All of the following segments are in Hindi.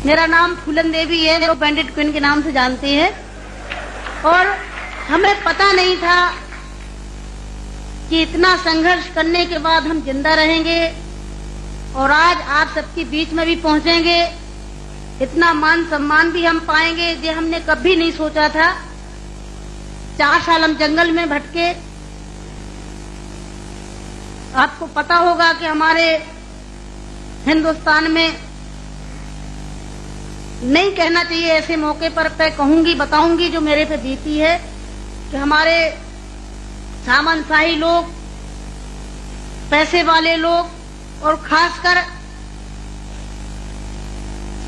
मेरा नाम फूलन देवी है, जो बैंडिट क्वीन के नाम से जानते हैं। और हमें पता नहीं था कि इतना संघर्ष करने के बाद हम जिंदा रहेंगे और आज आप सबके बीच में भी पहुंचेंगे, इतना मान सम्मान भी हम पाएंगे, ये हमने कभी नहीं सोचा था। 4 साल हम जंगल में भटके। आपको पता होगा कि हमारे हिंदुस्तान में नहीं कहना चाहिए ऐसे मौके पर, कहूंगी, बताऊंगी जो मेरे पे बीती है, कि हमारे सामंतशाही लोग, पैसे वाले लोग और खासकर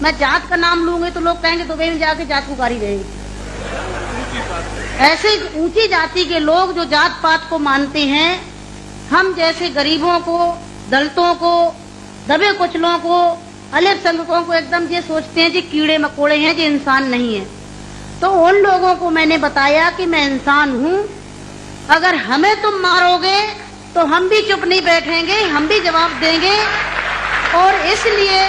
मैं जात का नाम लूंगी तो लोग कहेंगे दुबई में जाके जात पुकारी रहेगी। ऐसे ऊंची जाति के लोग जो जात पात को मानते हैं, हम जैसे गरीबों को, दलितों को, दबे कुचलों को, अल्पसंख्यकों को एकदम ये सोचते हैं जी कीड़े मकोड़े हैं, जी इंसान नहीं है। तो उन लोगों को मैंने बताया कि मैं इंसान हूँ, अगर हमें तुम मारोगे तो हम भी चुप नहीं बैठेंगे, हम भी जवाब देंगे। और इसलिए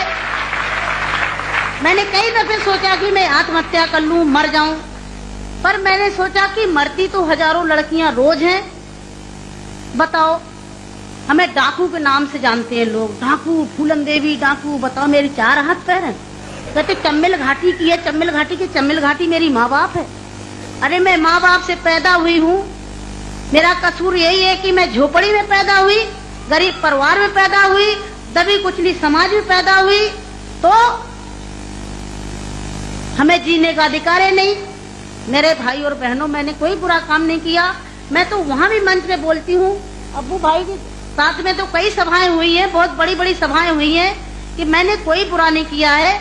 मैंने कई दफे सोचा कि मैं आत्महत्या कर लूं, मर जाऊं, पर मैंने सोचा कि मरती तो हजारों लड़कियां रोज हैं। बताओ, हमें डाकू के नाम से जानते हैं लोग, डाकू, फूलन देवी डाकू। बताओ, मेरी 4 हाथ पैर हैं। कहते चम्मिल घाटी की है, चम्मिल घाटी की, चम्मिल घाटी मेरी माँ बाप है। अरे मैं माँ बाप से पैदा हुई हूँ, मेरा कसूर यही है कि मैं झोपड़ी में पैदा हुई, गरीब परिवार में पैदा हुई, दबी कुचली समाज में पैदा हुई, तो हमें जीने का अधिकार है नहीं। मेरे भाई और बहनों, मैंने कोई बुरा काम नहीं किया। मैं तो वहां भी मंच पे बोलती हूँ, अब्बू भाई के साथ में तो कई सभाएं हुई हैं, बहुत बड़ी बड़ी सभाएं हुई हैं, कि मैंने कोई बुरा नहीं किया है।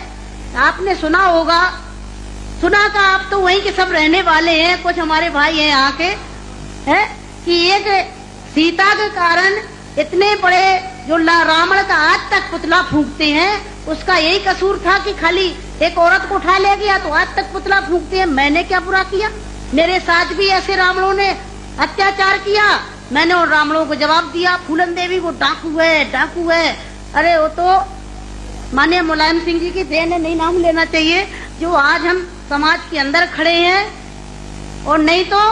आपने सुना होगा, सुना का आप तो वहीं के सब रहने वाले हैं, कुछ हमारे भाई हैं यहाँ के, है कि एक सीता के कारण इतने बड़े जो रावण का आज तक पुतला फूंकते हैं, उसका यही कसूर था कि खाली एक औरत को उठा ले गया तो आज तक पुतला फूंकते हैं। मैंने क्या बुरा किया? मेरे साथ भी ऐसे रावणों ने अत्याचार किया, मैंने उन रावणों को जवाब दिया। फूलन देवी वो डाकू है, डाकू है। अरे वो तो माननीय मुलायम सिंह जी की देन है, नहीं नाम लेना चाहिए, जो आज हम समाज के अंदर खड़े हैं। और नहीं तो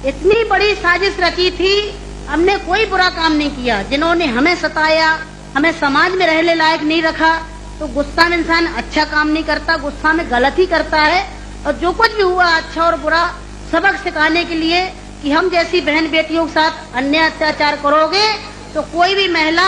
इतनी बड़ी साजिश रची थी, हमने कोई बुरा काम नहीं किया। जिन्होंने हमें सताया, हमें समाज में रहने लायक नहीं रखा, तो गुस्सा में इंसान अच्छा काम नहीं करता, गुस्सा में गलत ही करता है। और जो कुछ भी हुआ अच्छा और बुरा सबक सिखाने के लिए कि हम जैसी बहन बेटियों के साथ अन्याय अत्याचार करोगे तो कोई भी महिला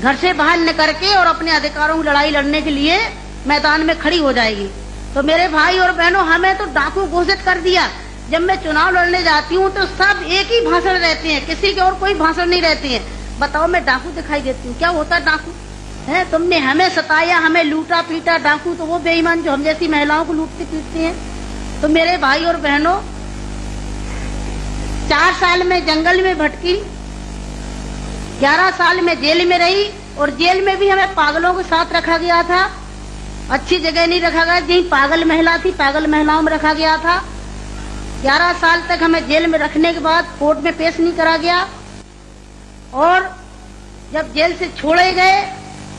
घर से बाहर निकल के और अपने अधिकारों की लड़ाई लड़ने के लिए मैदान में खड़ी हो जाएगी। तो मेरे भाई और बहनों, हमें तो डाकू घोषित कर दिया। जब मैं चुनाव लड़ने जाती हूँ तो सब एक ही भाषण रहते हैं, किसी के और कोई भाषण नहीं रहते हैं। बताओ, मैं डाकू दिखाई देती हूँ? क्या होता डाकू है? तुमने हमें सताया, हमें लूटा पीटा। डाकू तो वो बेईमान जो हम जैसी महिलाओं को लूटते पीटते हैं। तो मेरे भाई और बहनों, 4 साल में जंगल में भटकी, 11 साल में जेल में रही, और जेल में भी हमें पागलों के साथ रखा गया था। अच्छी जगह नहीं रखा गया, जहीं पागल महिला थी, पागल महिलाओं में रखा गया था। 11 साल तक हमें जेल में रखने के बाद कोर्ट में पेश नहीं करा गया। और जब जेल से छोड़े गए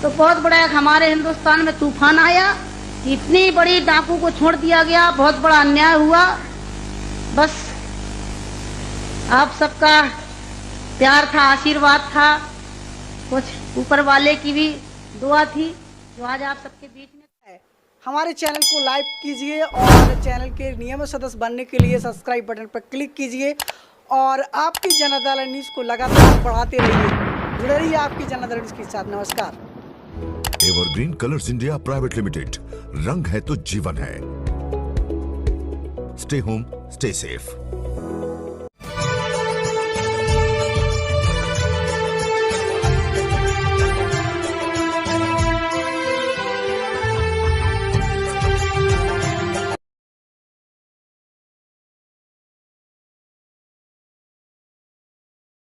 तो बहुत बड़ा हमारे हिंदुस्तान में तूफान आया। इतनी बड़ी डाकू को छोड़ दिया गया, बहुत बड़ा अन्याय हुआ। बस आप सबका प्यार था, आशीर्वाद था, कुछ ऊपर वाले की भी दुआ थी जो आज आप सबके बीच में है। हमारे चैनल को लाइक कीजिए और चैनल के नियमित सदस्य बनने के लिए सब्सक्राइब बटन पर क्लिक कीजिए और आपकी जनता दल न्यूज़ को लगातार बढ़ाते रहिए। जुड़े रहिए आपकी जनता दल न्यूज़ के साथ। नमस्कार। Evergreen colours India private limited, रंग है तो जीवन है। Stay home, stay safe.